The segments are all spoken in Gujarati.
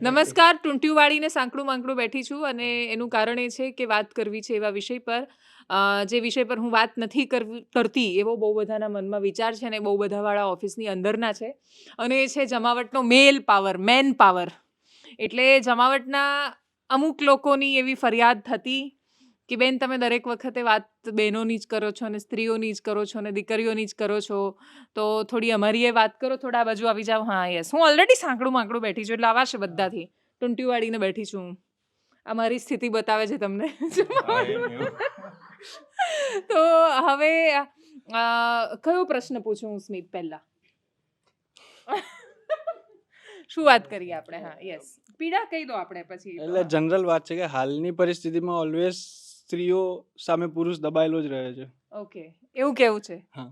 નમસ્કાર, ટૂંટિયુવાળીને સાંકડું માંકડું બેઠી છું અને એનું કારણ એ છે કે વાત કરવી છે એવા વિષય પર જે વિષય પર હું વાત નથી કરતી એવો બહુ બધાના મનમાં વિચાર છે અને બહુ બધાવાળા ઓફિસની અંદરના છે અને એ છે જમાવટનો મેલ પાવર, મેન પાવર. એટલે જમાવટના અમુક લોકોની એવી ફરિયાદ થતી કે બેન તમે દરેક વખતે વાત બહેનોની જ કરો છો અને સ્ત્રીઓની જ કરો છો અને દીકરીઓની જ કરો છો, તો થોડી અમારી એ વાત કરો, થોડા બાજુ આવી જાઓ. હા યસ, હું ઓલરેડી સાંકડું માંકડું બેઠી છું એટલે આવાશે બધાથી. ટૂંટિયુવાળીને બેઠી છું હું. આ મારી સ્થિતિ બતાવે છે તમને. તો હવે કયો પ્રશ્ન પૂછું હું સ્મિત પહેલા? શું વાત કરીએ આપણે? હા યસ, પીડા કહી દો આપણે પછી. એટલે જનરલ વાત છે કે હાલની પરિસ્થિતિમાં ઓલવેઝ સ્ત્રીઓ સામે પુરુષ દબાયેલો જ રહે છે. ઓકે, એવું કેવું છે? હા.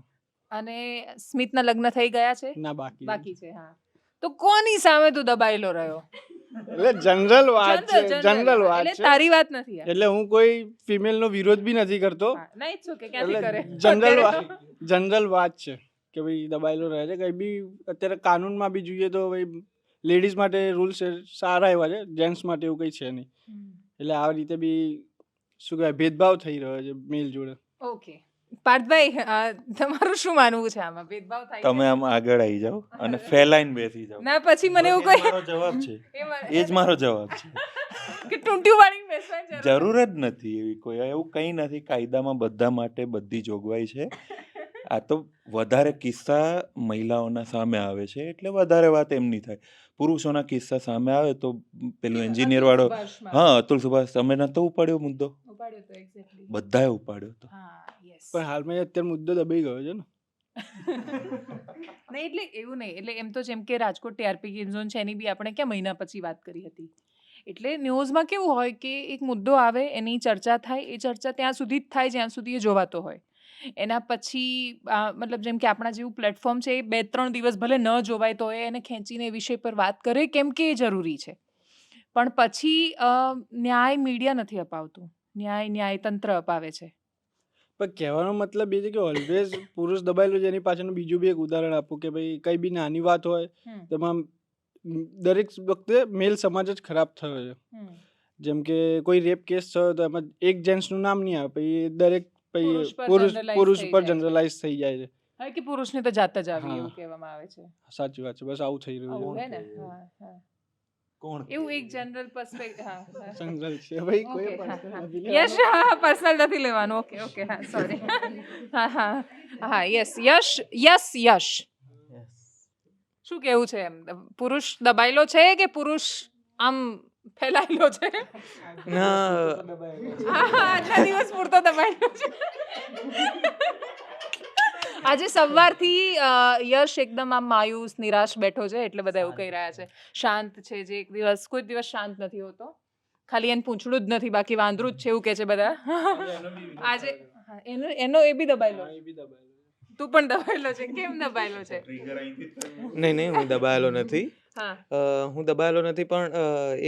અને સ્મિતના લગ્ન થઈ ગયા છે? ના, બાકી છે. હા, તો કોની સામે તું દબાયેલો રહ્યો? એટલે જનરલ વાત છે, જનરલ વાત એટલે છે. તારી વાત નથી. એટલે હું કોઈ ફિમેલ નો વિરોધ બી નથી કરતો. ના, ઇટ્સ ઓકે, ક્યાંથી કરે? જનરલ વાત છે કે ભાઈ દબાયેલો રહે છે. કઈ બી અત્યારે કાનૂનમાં બી જોઈએ તો ભાઈ લેડીઝ માટે રૂલ્સ સારા એવા છે, જેન્ટ્સ માટે એવું કંઈ છે નહીં. એટલે આ રીતે બી શું કહેવાય ભેદભાવ થઈ રહ્યો છે મેલ જોડે. ઓકે પાર્થભાઈ, તમારું શું માનવું છે આમાં? ભેદભાવ થાય? તમે આમ આગળ આવી જાઓ અને ફેલાઈને બેસી જાઓ. ના, પછી મને એવું કોઈ મારો જવાબ છે, એ જ મારો જવાબ છે કે ટૂંટિયુવાળી બેસવાની જરૂર જ નથી. એવી કોઈ એવું કંઈ નથી. કાયદામાં બધા માટે બધી જોગવાઈ છે. આ તો વધારે કિસ્સા મહિલાઓના સામે આવે છે એટલે વધારે વાત એમની થાય. પુરુષોના કિસ્સા સામે આવે તો પેલું એન્જિનિયર વાળો, હા, અતુલ સુભાષ, તમે નતો ઉપાડ્યો મુદ્દો? બધાએ ઉપાડ્યો હતો. પણ હાલમાં અત્યારે મુદ્દો દબાઈ ગયો છે ને. નહીં એટલે એવું નહીં, એટલે એમ તો જેમ કે રાજકોટ ટીઆરપી ગેમ ઝોન છે એની બી આપણે ક્યાં મહિના પછી વાત કરી હતી. એટલે ન્યૂઝમાં કેવું હોય કે એક મુદ્દો આવે, એની ચર્ચા થાય, એ ચર્ચા ત્યાં સુધી જ થાય જ્યાં સુધી એ જોવાતો હોય. એના પછી મતલબ જેમ કે આપણા જેવું પ્લેટફોર્મ છે એ 2-3 દિવસ ભલે ન જોવાય તો એને ખેંચીને એ વિષય પર વાત કરે કેમ કે એ જરૂરી છે. પણ પછી ન્યાય મીડિયા નથી અપાવતું, ન્યાયતંત્ર અપાવે છે. પણ કહેવાનો મતલબ એ છે કે ઓલવેઝ પુરુષ દબાયેલો છે. એની પાછળનું બીજું બી એક ઉદાહરણ આપું કે ભાઈ કઈ બી નાની વાત હોય તેમાં દરેક વખતે મેલ સમાજ જ ખરાબ થયો છે. જેમ કે કોઈ રેપ કેસ થયો તો એમાં એક જેન્ટ્સનું નામ નહીં આવે, પછી દરેક પુરુષ પર જનરલાઇઝ થઈ જાય છે. હા, કે પુરુષને તો જાત જ આવી એવું કહેવામાં આવે છે. સાચી વાત છે, બસ આવું થઈ રહ્યું છે. કોણ એવું એક જનરલ પર્સપેક્ટિવ? હા, જનરલ છે ભાઈ, કોઈ પર્સનલ યશ, હા, પર્સનલ નથી લેવાનું. ઓકે ઓકે, હા, સોરી. હા હા હા, યશ શું કેવું છે? એમ પુરુષ દબાયેલો છે કે પુરુષ આમ ફેલાયેલો છે? આજના દિવસ પૂરતો દબાયેલો છે. આજે સવારથી યશ એકદમ આમ માયુસ, નિરાશ બેઠો છે એટલે બધા એવું કહી રહ્યા છે. શાંત છે, જે કોઈ દિવસ શાંત નથી હોતો. ખાલી એને પૂંછડું જ નથી, બાકી વાંદરું જ છે એવું કહે છે બધા. આજે એનો એ બી દબાયેલો. તું પણ દબાયેલો છે? કેમ દબાયેલો છે? નહીં, હું દબાયેલો નથી. હું દબાયેલો નથી, પણ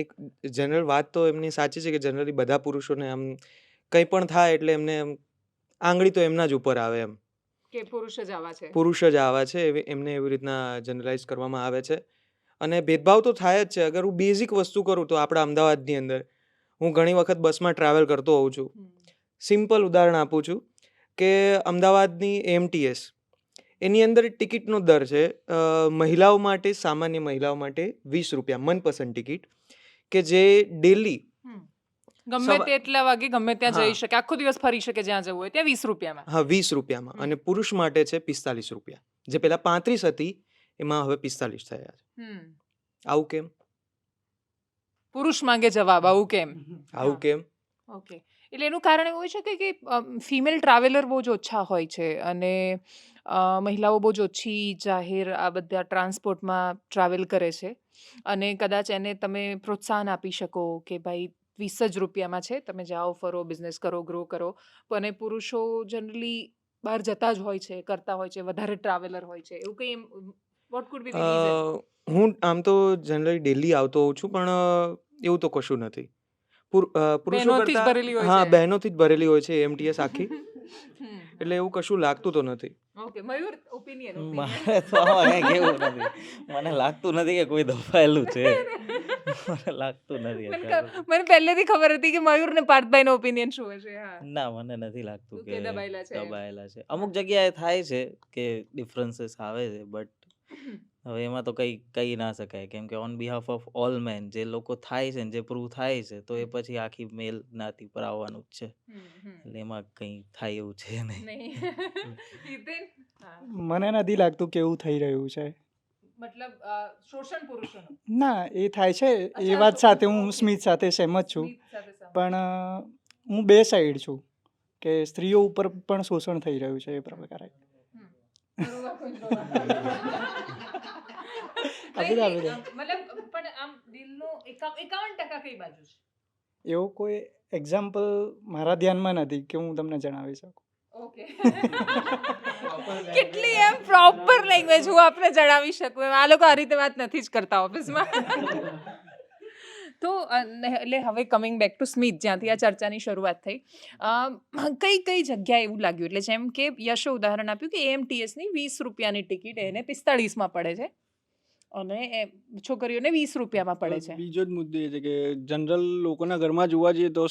એક જનરલ વાત તો એમની સાચી છે કે જનરલી બધા પુરુષોને આમ કંઈ પણ થાય એટલે એમને આંગળી તો એમના જ ઉપર આવે, એમ કે પુરુષ જ આવા છે, એમને એવી રીતના જનરલાઇઝ કરવામાં આવે છે. અને ભેદભાવ તો થાય જ છે. અગર હું બેઝિક વસ્તુ કરું તો આપણા અમદાવાદની અંદર હું ઘણી વખત બસમાં ટ્રાવેલ કરતો હોઉં છું. સિમ્પલ ઉદાહરણ આપું છું કે અમદાવાદની એમટીએસ, એની અંદર ટિકિટનો દર છે મહિલાઓ માટે, સામાન્ય મહિલાઓ માટે 20 રૂપિયા મનપસંદ ટિકિટ, કે જે ડેલી ગમે તેટલા વાગે ગમે ત્યાં જઈ શકે, આખો દિવસ ફરી શકે જ્યાં જવું હોય ત્યાં 20 રૂપિયામાં. હા, 20 રૂપિયામાં. અને પુરુષ માટે છે 45 રૂપિયા, જે પેલા 35 હતી એમાં હવે 45 થયા છે. આવું કેમ? પુરુષ માંગે જવાબ, આવું કેમ? ઓકે, એટલે એનું કારણ એવું હોય છે કે ફિમેલ ટ્રાવેલર બહુ જ ઓછા હોય છે અને મહિલાઓ બહુ જ ઓછી જાહેર આ બધા ટ્રાન્સપોર્ટમાં ટ્રાવેલ કરે છે. અને કદાચ એને તમે પ્રોત્સાહન આપી શકો કે ભાઈ 20 જ રૂપિયામાં છે, તમે જાઓ, ફરો, બિઝનેસ કરો, ગ્રો કરો. અને પુરુષો જનરલી બહાર જતા જ હોય છે, કરતા હોય છે, વધારે ટ્રાવેલર હોય છે. એવું કંઈ vote food B the reason? હું આમ તો જનરલી ડેલી આવતો હોઉં છું, પણ એવું તો કશું નથી. પુરુષો કરતા બહેનોથી જ ભરેલી હોય છે એમટીએસ આખી. એટલે એવું કશું લાગતું તો નથી. ઓકે, મયુર ઓપિનિયન મારે તો આમાં કંઈ કહેવું નથી. મને લાગતું નથી કે કોઈ દબાયેલું છે. મને લાગતું નથી અત્યારે. મને પહેલેથી ખબર હતી કે મયુર ને પાર્થભાઈનો ઓપિનિયન શું હશે. હા, ના, મને નથી લાગતું કે કે દબાયેલા છે એમ. દબાયેલા છે. અમુક જગ્યાએ થાય છે કે ડિફરન્સીસ આવે છે, બટ હવે એમાં તો કંઈ કહી ના શકાય, કેમ કે on behalf of all men જે લોકો થાય છે ને જે પ્રૂવ થાય છે, તો એ પછી આખી મેલ જ્ઞાતિ પર આવવાનું જ છે. એટલે એમાં કંઈ થાય એવું છે નહીં. નહીં. હિતેન? હા. મને નથી લાગતું કે એવું થઈ રહ્યું છે. મતલબ શોષણ પુરુષોનું. ના, એ થાય છે એ અચ્છા, વાત તો- સાથે હું ઓકે. સ્મિત સાથે સહેમત છું. સ્મિત સાથે સહમત. પણ હું બે સાઈડ છું કે સ્ત્રીઓ ઉપર પણ શોષણ થઈ રહ્યું છે એ પ્રકારે. બરોબર, કોઈ જોવા. આપી દે, આપી દે. મતલબ પણ આમ દિલનો 51% કઈ બાજુ છે? એવો કોઈ એક્ઝામ્પલ મારા ધ્યાનમાં નથી કે હું તમને જણાવી શકું. ઓકે. કેટલી એમ પ્રોપર લેંગ્વેજ હું આપને જણાવી શકું એમ. આ લોકો આ રીતે વાત નથી જ કરતા ઓફિસમાં. તો એટલે હવે કમિંગ બેક ટુ સ્મિત, જ્યાંથી આ ચર્ચાની શરૂઆત થઈ, કઈ કઈ જગ્યાએ એવું લાગ્યું, એટલે જેમ કે યશે ઉદાહરણ આપ્યું કે AMTSની 20 રૂપિયાની ટિકિટ એને 45માં પડે છે અને છોકરીઓને 20 રૂપિયામાં પડે છે. બીજો જ મુદ્દો એ છે કે જનરલ લોકોના ઘરમાં જોવા જઈએ તો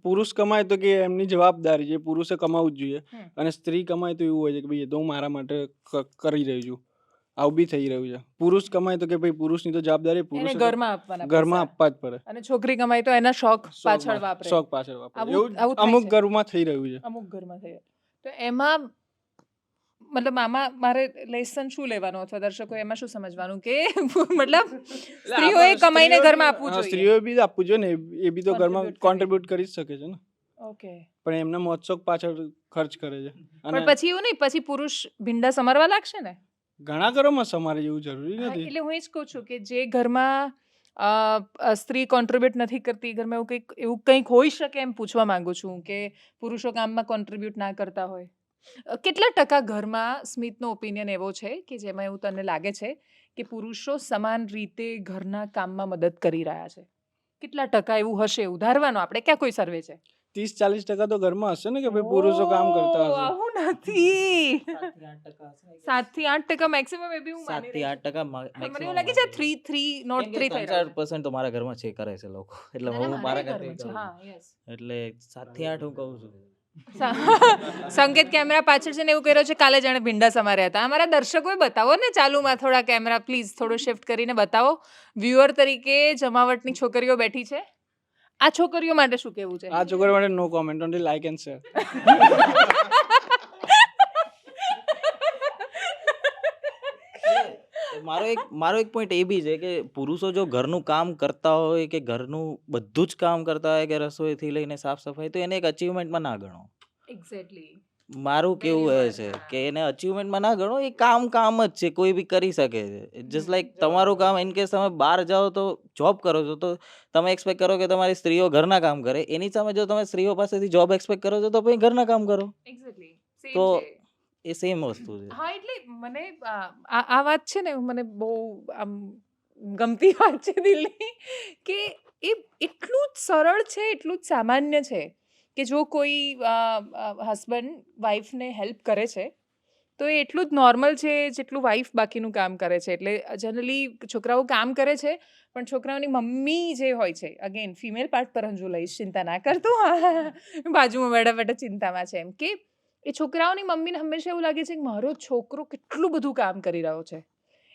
પુરુષ કમાય તો કે એમની જવાબદારી છે, પુરુષે કમાવું જ જોઈએ. હમ. અને સ્ત્રી કમાય તો એવું હોય છે કે ભાઈ એ તો હું મારા માટે કરી રહી છું, આવું બી થઈ રહ્યું છે. પુરુષ કમાય તો કે ભાઈ પુરુષની તો જવાબદારી એને પુરુષે ઘરમાં આપવાના ઘરમાં પૈસા. આપવા જ પડે. અને છોકરી કમાય તો એના શોખ પાછળ વાપરે. શોખ પાછળ વાપરે. આવું- એવું આવું થાય અમુક છે. ઘરમાં થઈ રહ્યું છે. અમુક ઘરમાં થઈ. તો એમાં મતલબ આમાં મારે લેસન શું લેવાનું, અથવા દર્શકો એમાં શું સમજવાનું કે મતલબ સ્ત્રીઓએ કમાઈને ઘરમાં આપવું હા, જોઈએ. સ્ત્રીઓએ બી આપવું જોઈએ ને, એ બી તો ઘરમાં Contribute કરવી. કોન્ટ્રીબ્યુટ કરી જ શકે છે ને. ઓકે. પણ એમના મોજશોખ પાછળ ખર્ચ કરે છે. અને પણ પછી એવું નહીં, પછી પુરુષ ભીંડા સમારવા લાગશે ને. ઘણા ઘરોમાં સમારે જેવું જરૂરી હા, નથી. એટલે હું એ જ કહું છું કે જે ઘરમાં સ્ત્રી કોન્ટ્રીબ્યુટ નથી કરતી, ઘરમાં એવું કંઈક હોઈ શકે એમ પૂછવા માંગુ છું કે પુરુષો કામમાં કોન્ટ્રીબ્યુટ ના કરતા હોય. કેટલા ટકા ઘરમાં સ્મિતનો ઓપિનિયન એવો છે કે જેમાં એવું તને લાગે છે કે પુરુષો સમાન રીતે ઘરના કામમાં મદદ કરી રહ્યા છે? કેટલા ટકા એવું હશે? ઉધારવાનું આપણે ક્યાં કોઈ સર્વે છે? 30-40% તો ઘરમાં હશે ને કે ભાઈ પુરુષો કામ કરતા ઓહ, હશે. આવું નથી. 7 થી 7 થી 8% મેક્સિમમ એ બી હું માની રહી છું. 8% મને એવું લાગે છે 3 નોટ 3 થઈ રહ્યું છે. 3-4% તો મારા ઘરમાં છે, કરે છે લોકો. એટલે ના, ના, હું મારા મારા ઘરમાં ઘરથી છે. કહું. હા, yes. એટલે 7 થી 8 હું કહું છું. સંકેત કેમેરા પાછળ છે ને એવું કર્યો છે, કાલે જાણે ભીંડા સમાર્યા હતા. અમારા દર્શકોએ બતાવો ને ચાલુમાં થોડા કેમેરા, પ્લીઝ થોડું શિફ્ટ કરીને બતાવો. વ્યુઅર તરીકે જમાવટની છોકરીઓ બેઠી છે. આ છોકરીઓ માટે શું કહેવું છે? આ છોકરા માટે no comment, only like and share. મારો એક પોઈન્ટ એ બી છે કે પુરુષો જો ઘરનું કામ કરતા હોય, કે ઘરનું બધું જ કામ કરતા હોય, કે રસોઈથી લઈને સાફ સફાઈ, તો એને એક અચીવમેન્ટમાં ના ગણો. એક્ઝેક્ટલી. મારું Very કેવું એ well, છે હા. કે એને અચીવમેન્ટમાં ના ગણો. એ કામ જ છે, કોઈ બી કરી શકે છે. જસ્ટ લાઈક તમારું કામ, ઇન કેસ તમે બહાર જાઓ તો જોબ કરો છો, તો તમે એક્સપેક્ટ કરો કે તમારી સ્ત્રીઓ ઘરના કામ કરે. એની સામે જો તમે સ્ત્રીઓ પાસેથી જોબ એક્સપેક્ટ કરો છો, તો પછી ઘરના કામ કરો. એક્ઝેક્ટલી. તો એ સેમ વસ્તુ છે. હા, એટલે મને આ વાત છે ને, મને બહુ આમ ગમતી વાત છે દિલની, કે એ એટલું જ સરળ છે, એટલું જ સામાન્ય છે કે જો કોઈ હસબન્ડ વાઈફને હેલ્પ કરે છે તો એ એટલું જ નોર્મલ છે જેટલું વાઈફ બાકીનું કામ કરે છે. એટલે જનરલી છોકરાઓ કામ કરે છે, પણ છોકરાઓની મમ્મી જે હોય છે, અગેન ફિમેલ પાર્ટ પર હજુ લઈશ, ચિંતા ના કરતું, બાજુમાં બેઠા બેઠા ચિંતામાં છે, એમ કે એ છોકરાઓની મમ્મીને હંમેશા એવું લાગે છે કે મારો છોકરો કેટલું બધું કામ કરી રહ્યો છે.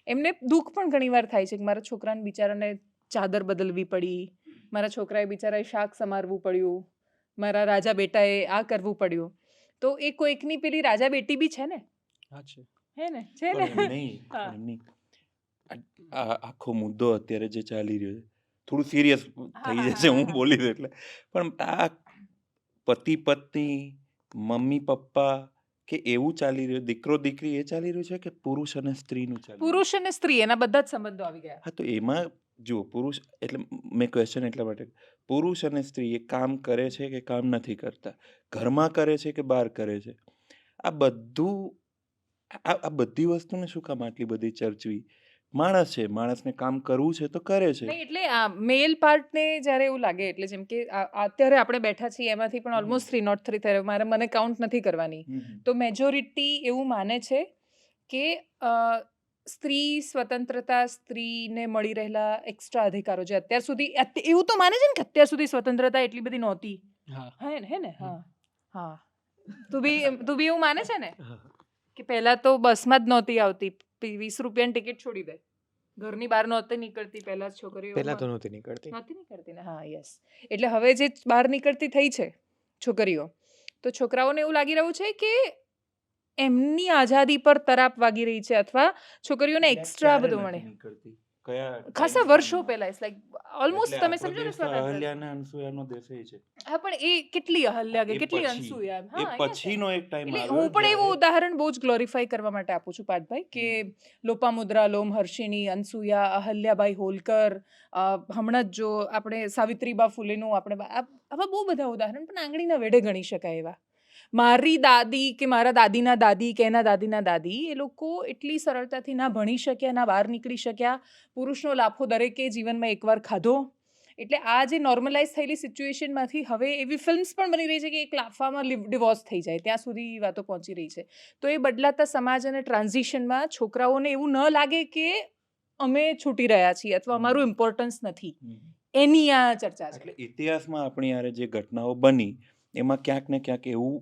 એમને દુઃખ પણ ઘણીવાર થાય છે કે મારા છોકરાને બિચારાને ચાદર બદલવી પડી, મારા છોકરાએ બિચારાએ શાક સમારવું પડ્યું, મારા રાજા બેટાએ આ કરવું પડ્યું. તો એ કોઈકની પેલી રાજા બેટી બી છે ને, હા છે. હે ને, છે ને. પણ એમ નહીં, હા. એમ નહીં. આ આખો મુદ્દો અત્યારે જે ચાલી રહ્યો છે, થોડું સિરિયસ થઈ જશે હું બોલીશ એટલે. પણ આ પતિ પત્ની, મમ્મી પપ્પા, કે એવું ચાલી રહ્યું, દીકરો દીકરી, એ ચાલી રહ્યું છે કે પુરુષ અને સ્ત્રીનું ચાલી રહ્યું? પુરુષ અને સ્ત્રી એના બધા જ સંબંધો આવી ગયા. હા, તો એમાં જુઓ, પુરુષ એટલે મેં ક્વેશ્ચન એટલા માટે, પુરુષ અને સ્ત્રી એ કામ કરે છે કે કામ નથી કરતા, ઘરમાં કરે છે કે બહાર કરે છે, આ બધું, આ બધી વસ્તુને શું કામ આટલી બધી ચર્ચવી? માણસ છે, માણસને કામ કરવું છે તો કરે છે. નહીં એટલે મેલ પાર્ટને જ્યારે એવું લાગે એટલે જેમ કે અત્યારે આપણે બેઠા છીએ એમાંથી પણ ઓલમોસ્ટ 303 થયો મને કાઉન્ટ નથી કરવાની તો મેજોરિટી એવું માને છે કે સ્ત્રી સ્વતંત્રતા સ્ત્રીને મળી રહેલા એક્સ્ટ્રા અધિકારો જે અત્યાર સુધી એવું તો માને છે ને કે અત્યાર સુધી સ્વતંત્રતા એટલી બધી નહોતી હા હે ને હા હા તું બી એવું માને છે ને કે પહેલા તો બસમાં જ નહોતી આવતી 20 રૂપિયાની ટિકિટ છોડી દે ઘરની બહાર નહોતી નીકળતી પહેલા જ છોકરીઓ પહેલા તો નહોતી નીકળતી ને હા યસ એટલે હવે જે બહાર નીકળતી થઈ છે છોકરીઓ તો છોકરાઓને એવું લાગી રહ્યું છે કે એમની આઝાદી પર તરાપ વાગી રહી છે અથવા છોકરીઓને એક્સ્ટ્રા બધું મળે ખાસા વર્ષો પહેલા ઇટ્સ લાઈક ઓલમોસ્ટ તમે સમજો ને સ્વતંત્ર અહલ્યાના અનસુયાનો દેશ છે. હા પણ એ કેટલી અહલ્યા કે એ કેટલી પછી- અનસુયા એ પછીનો એક ટાઈમ એટલે આવ્યો હું પણ એવું જ્યારે- ઉદાહરણ બહુ જ ગ્લોરીફાઈ કરવા માટે આપું છું પાર્થભાઈ કે લોપામુદ્રા લોમહર્ષિણી અનસુયા અહલ્યાબાઈ હોલકર હમણાં જ જો આપણે સાવિત્રીબા ફૂલેનું આપણે આવા બહુ બધા ઉદાહરણ પણ આંગળીના વેઢે ગણી શકાય એવા મારી દાદી કે મારા દાદીના દાદી કે એના દાદીના દાદી એ લોકો એટલી સરળતાથી ના ભણી શક્યા ના બહાર નીકળી શક્યા પુરુષનો લાફો દરેકે જીવનમાં એકવાર ખાધો એટલે આ જે નોર્મલાઇઝ થયેલી સિચ્યુએશનમાંથી હવે એવી ફિલ્મ્સ પણ બની રહી છે કે એક લાફામાં ડિવોર્સ થઈ જાય ત્યાં સુધી વાતો પહોંચી રહી છે તો એ બદલાતા સમાજ અને ટ્રાન્ઝિશનમાં છોકરાઓને એવું ન લાગે કે અમે છૂટી રહ્યા છીએ અથવા અમારું ઇમ્પોર્ટન્સ નથી એની આ ચર્ચા છે એટલે ઇતિહાસમાં આપણી યારે જે ઘટનાઓ બની એમાં ક્યાંક ને ક્યાંક એવું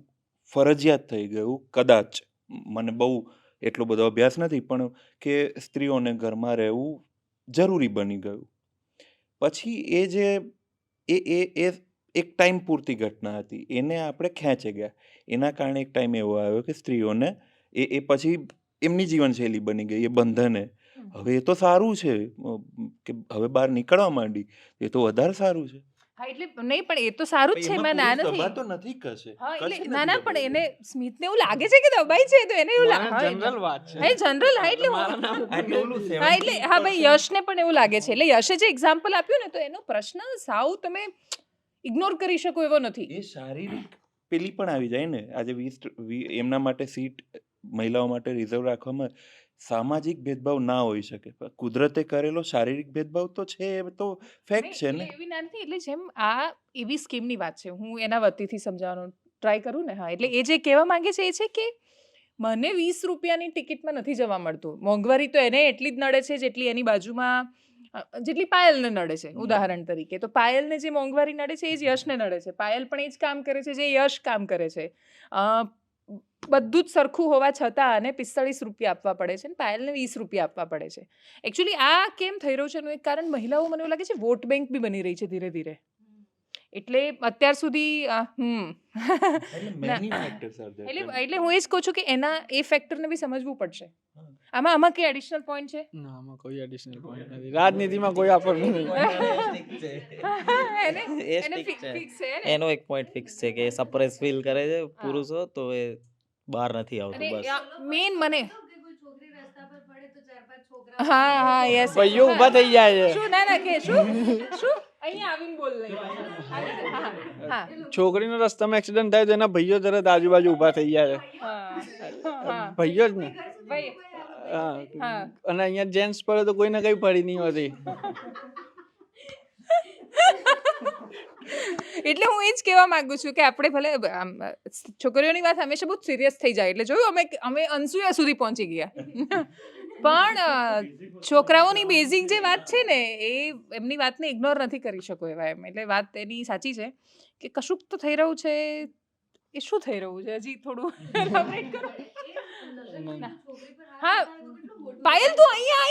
ફરજિયાત થઈ ગયું કદાચ મને બહુ એટલો બધો અભ્યાસ નથી પણ કે સ્ત્રીઓને ઘરમાં રહેવું જરૂરી બની ગયું પછી એ જે એ એક ટાઈમ પૂરતી ઘટના હતી એને આપણે ખેંચી ગયા એના કારણે એક ટાઈમ એવો આવ્યો કે સ્ત્રીઓને એ પછી એમની જીવનશૈલી બની ગઈ એ બંધને હવે એ તો સારું છે કે હવે બહાર નીકળવા માંડી એ તો વધારે સારું છે હા એટલે નહીં પણ એ તો સારું જ છે એમાં મેં ના પુરુષ નથી દબાતો નથી કશે હા કશે એટલે નથી ના દબાતો. પણ એને સ્મિતને એવું લાગે છે કે દબાઈ છે તો એને એવું જનરલ વાત છે હા જનરલ હા એટલે મારા નામ ઉપર એટલે ઓલું હા એટલે હા ભાઈ યશને પણ એવું લાગે છે એટલે યશે જે એક્ઝામ્પલ આપ્યું ને તો એનો પ્રશ્ન સાવ તમે ઇગ્નોર કરી શકો એવો નથી એ શારીરિક પેલી પણ આવી જાય ને આજે 20 એમના માટે સીટ મહિલાઓ માટે રિઝર્વ રાખવામાં સામાજિક ભેદભાવ ના હોઈ શકે પણ કુદરતે કરેલો શારીરિક ભેદભાવ તો છે એ તો ફેક્ટ છે ને એવી ના નથી એટલે જેમ આ એવી સ્કીમની વાત છે હું એના વતીથી સમજાવવાનો ટ્રાય કરું ને હા એટલે એ જે કહેવા માંગે છે એ છે કે મને 20 રૂપિયાની ટિકિટમાં નથી જવા મળતું મોંઘવારી તો એને એટલી જ નડે છે જેટલી એની બાજુમાં જેટલી પાયલને નડે છે ઉદાહરણ તરીકે તો પાયલને જે મોંઘવારી નડે છે એ જ યશને નડે છે પાયલ પણ એ જ કામ કરે છે જે યશ કામ કરે છે બધું જ સરખું હોવા છતાં આને 45 રૂપિયા આપવા પડે છે અને પાયલને 20 રૂપિયા આપવા પડે છે એકચ્યુઅલી આ કેમ થઈ રહ્યું છે એનું એક કારણ મહિલાઓ મને એવું લાગે છે વોટ બેંક બી બની રહી છે ધીરે ધીરે એટલે અત્યાર સુધી એટલે હું એ જ કહું છું કે એના એ ફેક્ટરને બી સમજવું પડશે આમાં કઈ એડિશનલ પોઈન્ટ છે ના આમાં કોઈ એડિશનલ પોઈન્ટ નથી રાજનીતિમાં કોઈ આપણને નહીં એનો એક પોઈન્ટ ફિક્સ છે કે સપ્રેસ ફીલ કરે છે પુરુષો તો એ બહાર નથી આવતું બસ મેન મને હા યસ ભાઈઓ ઊભા થઈ જાય છે શું ના કે શું અહીંયા આવીને બોલ નહીં હા છોકરીનો રસ્તામાં એક્સિડન્ટ થાય તો એના ભાઈઓ તરત આજુબાજુ ઊભા થઈ જાય છે ભાઈઓ જ ને ભાઈ હા અને અહીંયા જેન્ટ્સ પડે તો કોઈને કઈ પડી નહીં હોતી એટલે હું એ જ કહેવા માંગુ છું કે આપણે ભલે છોકરીઓની વાત હંમેશા બહુ સિરિયસ થઈ જાય એટલે જોયું અમે અનસુયા સુધી પહોંચી ગયા પણ છોકરાઓની બેઝિક જે વાત છે ને એ એમની વાતને ઇગ્નોર નથી કરી શકો એવા એમ એટલે વાત એની સાચી છે કે કશુંક તો થઈ રહ્યું છે એ શું થઈ રહ્યું છે હજી થોડું એલાબરેટ કરો હા પાયલ તું અહીંયા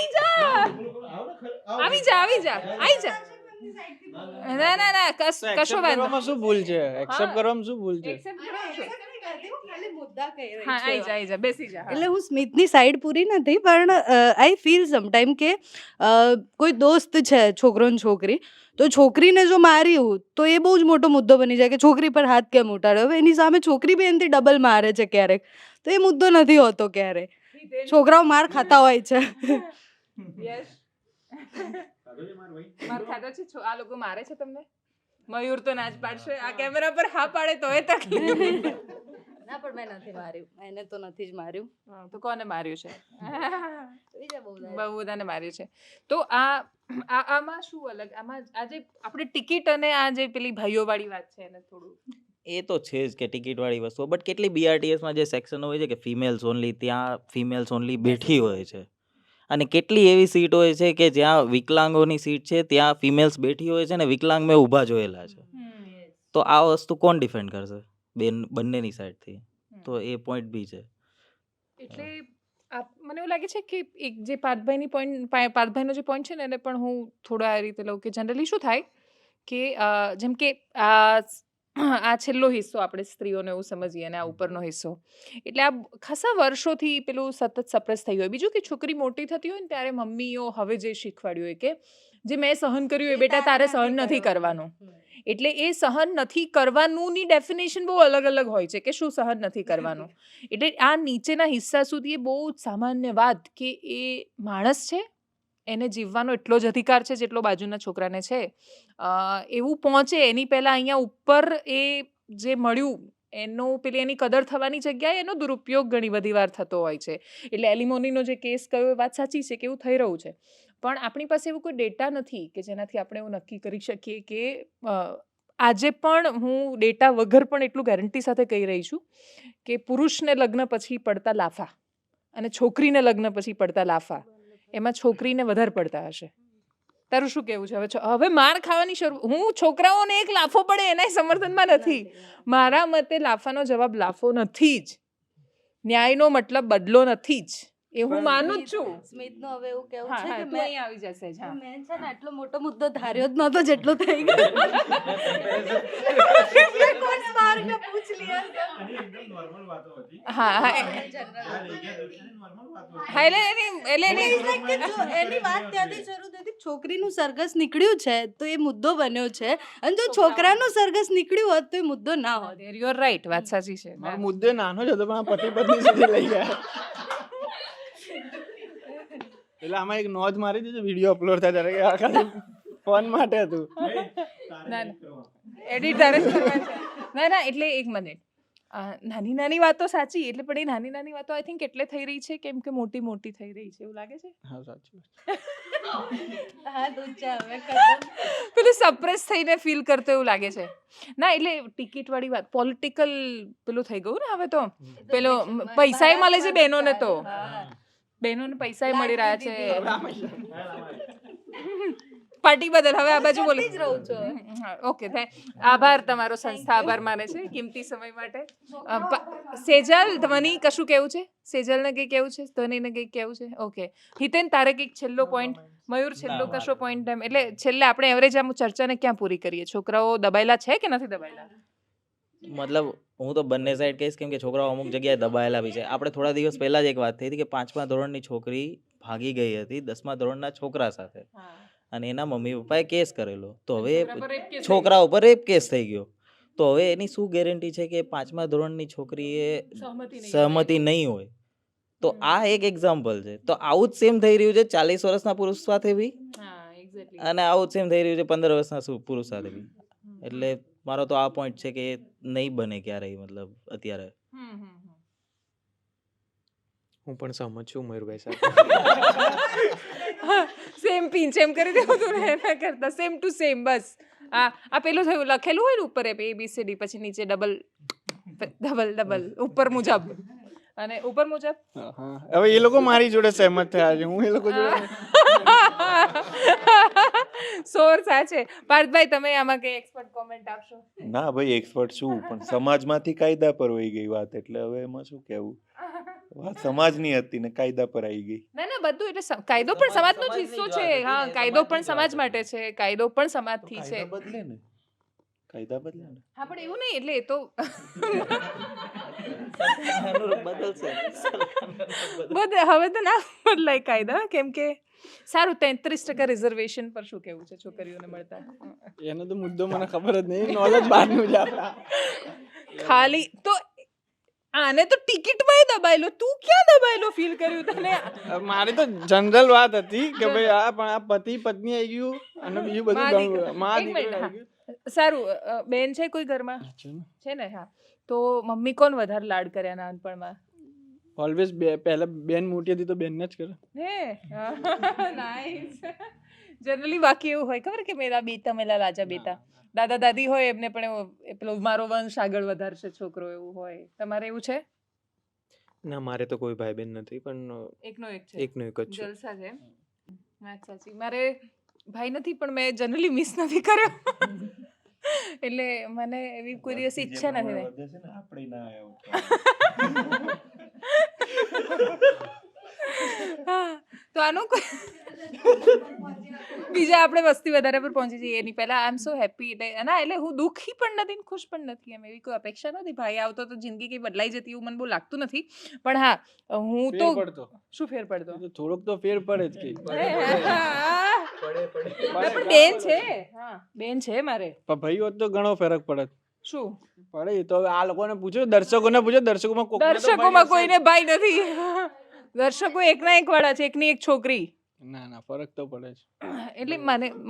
આવી જા ના કશો વાંધો કરવામાં શું ભૂલ છે એક્સેપ્ટ કરવામાં શું ભૂલ છે હા આઈ જા બેસી જા એટલે હું સ્મિતની સાઈડ પૂરી નથી પણ આઈ ફીલ સમટાઈમ કે કોઈ દોસ્ત છે છોકરો ને છોકરી તો છોકરીને જો માર્યું તો એ બહુ જ મોટો મુદ્દો બની જાય કે છોકરી પર હાથ કેમ ઉઠાડ્યો હવે એની સામે છોકરી બી એનાથી ડબલ મારે છે ક્યારેક તો એ મુદ્દો નથી હોતો ક્યારે છોકરાઓ માર ખાતા હોય છે માર ખાધો છે આ લોકો મારે છે તમને મયુર તો ના જ પાડશે આ કેમેરા પર હા પાડે તો એ તકલીફ ના પણ મેં નથી માર્યું, એને તો નથી જ માર્યું. તો કોને માર્યું છે? બીજા બહુ બધા. બહુ બધાને માર્યું છે. તો આમાં શું અલગ, આમાં આજે આપણે ટિકિટ અને આ જે પેલી ભાઈઓવાળી વાત છે એને થોડું એ તો છે જ કે ટિકિટવાળી વસ્તુઓ, બટ કેટલી બીઆરટીએસમાં જે સેક્શન હોય છે કે ફિમેલ્સ ઓનલી, ત્યાં ફિમેલ્સ ઓનલી બેઠી હોય છે. અને કેટલી એવી સીટ હોય છે કે જ્યાં વિકલાંગોની સીટ છે ત્યાં ફિમેલ્સ બેઠી હોય છે ને વિકલાંગ મેં ઊભા જોયેલા છે. તો આ વસ્તુ કોણ ડિફેન્ડ કરશે બંનેની સાઈડથી? તો એ પોઈન્ટ બી છે. એટલે મને એવું લાગે છે કે એક જે પાર્થભાઈનો જે પોઈન્ટ છે ને એને પણ હું થોડો આ રીતે લઉં કે જનરલી શું થાય કે જેમ કે આ છેલ્લો હિસ્સો આપણે સ્ત્રીઓને એવું સમજીએ અને આ ઉપરનો હિસ્સો, એટલે આ ખાસા વર્ષોથી પેલું સતત સપ્રેસ થઈ ગયું. બીજું કે છોકરી મોટી થતી હોય ને ત્યારે મમ્મીઓ હવે જે શીખવાડ્યું હોય કે જે મેં સહન કર્યું એ બેટા તારે સહન નથી કરવાનું. એટલે એ સહન નથી કરવાનુંની ડેફિનેશન બહુ અલગ અલગ હોય છે કે શું સહન નથી કરવાનું. એટલે આ નીચેના હિસ્સા સુધી એ બહુ સામાન્ય વાત કે એ માણસ છે, એને જીવવાનો એટલો જ અધિકાર છે જેટલો બાજુના છોકરાને છે. એવું પહોંચે એની પહેલાં અહીંયા ઉપર એ જે મળ્યું એની કદર થવાની જગ્યાએ એનો દુરુપયોગ ઘણી બધી વાર થતો હોય છે. એટલે એલિમોનીનો જે કેસ કયો એ વાત સાચી છે કે એવું થઈ રહ્યું છે, પણ આપણી પાસે એવું કોઈ ડેટા નથી કે જેનાથી આપણે એવું નક્કી કરી શકીએ કે આજે પણ હું ડેટા વગર પણ એટલું ગેરંટી સાથે કહી રહી છું કે પુરુષને લગ્ન પછી પડતા લાફા અને છોકરીને લગ્ન પછી પડતા લાફા એમાં છોકરીને વધારે પડતા હશે. તારું શું કહેવું છે? હવે માર ખાવાની હું છોકરાઓને એક લાફો પડે એના સમર્થનમાં નથી. મારા મતે લાફાનો જવાબ લાફો નથી જ, ન્યાયનો મતલબ બદલો નથી જ, એ હું માનું જ છું. સ્મિતનું હવે એવું કહેવું હા, છે હા, કે તું મેં અહીં આવી જશે જ. હા. મેં છે ને આટલો મોટો મુદ્દો ધાર્યો જ નહોતો જેટલો થઈ ગયો. કોઈ સ્પાર્કને પૂછ લિયા. હા, હા, હા, એની વાત ત્યાંથી શરૂ થઈ. છોકરીનું સરઘસ નીકળ્યું છે તો એ મુદ્દો બન્યો છે, અને જો છોકરાનું સરઘસ નીકળ્યું હોત તો એ મુદ્દો ના હોત. યુ આર રાઈટ, વાત સાચી છે. મારો મુદ્દે નાનો જ હતો પણ આ પતિ પત્ની સુધી લઈ ગયા. એટલે આમાં એક નોંધ મારી દીધી વિડીયો અપલોડ થાય ત્યારે કે આ ખાલી ફોન માટે હતું. એડિટ તારે જ કરવા છે. ના, એટલે એક મિનિટ, નાની નાની વાતો સાચી, એટલે પણ એ નાની નાની વાતો આઈ થિંક એટલે થઈ રહી છે કેમ કે મોટી મોટી થઈ રહી છે એવું લાગે છે. હા, સાચી વાત. હા તું ચા હવે કદમ. પેલું સપ્રેસ થઈને ફીલ કરતો એવું લાગે છે. ના, એટલે ટિકિટ વાળી વાત પોલિટિકલ પેલું થઈ ગયું ને હવે તો. પેલો પૈસાય મળે છે બહેનોને, તો બહેનોને પૈસાય મળી રહ્યા છે પાર્ટી બદલ. હવે આ બાજુ બોલી જ રહું છું. ઓકે, આભાર તમારો, સંસ્થા આભાર માને છે કિંમતી સમય માટે. સેજલ, ધ્વનિ કશું કેવું છે? સેજલને કંઈ કેવું છે? ધ્વનિને કંઈક કેવું છે? ઓકે, હિતેન તારે કંઈક છેલ્લો પોઈન્ટ? મયુર છેલ્લો કશો પોઈન્ટ? એટલે છેલ્લે આપણે એવરેજ આમ ચર્ચાને ક્યાં પૂરી કરીએ? છોકરાઓ દબાયેલા છે કે નથી દબાયેલા? મતલબ હું તો બંને સાઈડ કહીશ, કેમ કે છોકરાઓ અમુક જગ્યાએ દબાયેલા બી છે. આપણે થોડા દિવસ પહેલા જ એક વાત થઈ હતી કે 5મા ધોરણની છોકરી ભાગી ગઈ હતી 10મા ધોરણના છોકરા સાથે, અને એના મમ્મી પપ્પાએ કેસ કરેલો. તો હવે છોકરા ઉપર રેપ કેસ થઈ ગયો. તો હવે એની શું ગેરંટી છે કે 5મા ધોરણની છોકરીએ સહમતિ નહીં હોય? તો આ એક એક્ઝામ્પલ છે. તો આવું જ સેમ થઈ રહ્યું છે 40 વર્ષના પુરુષ સાથે બી, અને આવું જ સેમ થઈ રહ્યું છે 15 વર્ષના પુરુષ સાથે બી. એટલે મારો તો આ પોઈન્ટ છે કે નહીં બને ક્યારેય, મતલબ અત્યારે. હું પણ સહમત છું મયુરભાઈ સાથે. સેમ પિન સેમ કરી દેવું તું ને એના કરતા સેમ ટુ સેમ. બસ આ પેલું થયું લખેલું હોય ને ઉપર ABCD, પછી નીચે ડબલ ઉપર મુજબ અને ઉપર મુજબ. હવે એ લોકો મારી જોડે સહેમત થયા છે, હું એ લોકો જોડે. સોર સાચે. પાર્થભાઈ, તમે આમાં કઈ એક્સપર્ટ કોમેન્ટ આપશો? ના ભાઈ, એક્સપર્ટ છું, પણ સમાજમાંથી કાયદા પર વહી ગઈ વાત, એટલે હવે એમાં શું કહેવું. વાત સમાજની હતી ને કાયદા પર આવી ગઈ. ના, બધું એટલે કાયદો પણ સમાજનો જ હિસ્સો છે. હા, કાયદો પણ સમાજ માટે છે, કાયદો પણ સમાજથી છે. કાયદા બદલે ને. હા, પણ એવું નહીં, એટલે એ તો હવે તો ના બદલાય કાયદા, કેમ કે સારું 33% રિઝર્વેશન પર શું કેવું છે છોકરીઓને મળતા? એનો તો મુદ્દો મને ખબર જ નહીં, નોલેજ બહારનું છે આપણા. ખાલી તો આને તો ટિકિટમાંય દબાયેલો, તું ક્યાં દબાયેલો ફીલ કર્યું તને? મારી તો જનરલ વાત હતી કે ભાઈ આ પણ આ પતિ પત્ની આવી ગયું અને બીજું બધું માં ઘણું દીકરો. માં એક દીકરો મિનિટ, આવી ગયું. સારું, બેન છે કોઈ ઘરમાં? છે ને. છે ને? હા. તો મમ્મી કોણ વધારે લાડ કર્યા નાનપણમાં? ઓલવેઝ પહેલા બેન મોટી હતી તો બેનને જ કરે. હે નાઈસ. જનરલી બાકી એવું હોય ખબર કે મેરા બેટા મેલા રાજા બેટા, દાદા દાદી હોય એમને પણ પેલો મારો વંશ આગળ વધારશે છોકરો, એવું હોય. તમારે એવું છે? ના, મારે તો કોઈ ભાઈ બહેન નથી, પણ એકનો એક છે. એકનો એક જ છું. જલસા છે. વાત સાચી. મારે ભાઈ નથી પણ મેં જનરલી મિસ નથી કર્યો. એટલે મને એવી કોઈ દિવસ ઈચ્છા નથી ને. આપણે ના આવ્યો. હા, તો આનું કોઈ બીજા આપણે વસ્તી વધારે પર પહોંચી જઈએ એની પહેલા આઈ એમ સો હેપી. ના એટલે હું દુઃખી પણ નથી ને ખુશ પણ નથી, એમ એવી કોઈ અપેક્ષા નથી. ભાઈ આવતો તો જિંદગી કઈ બદલાઈ જતી એવું મને બહુ લાગતું નથી. પણ હા, હું તો ફેર પડતો. શું ફેર પડતો? એ તો થોડોક તો ફેર પડે જ કે. પણ બેન છે. હા, બેન છે મારે. પણ ભાઈ હોત તો ઘણો ફરક પડે. શું પડે એ તો આ લોકોને પૂછો, દર્શકોને પૂછો, દર્શકોમાં કોકને તો ભાઈ દર્શકોમાં હશે. કોઈને ભાઈ નથી. દર્શકો એકના એક વાળા છે, એકની એક છોકરી. ના ના, ફરક તો પડે જ. એટલે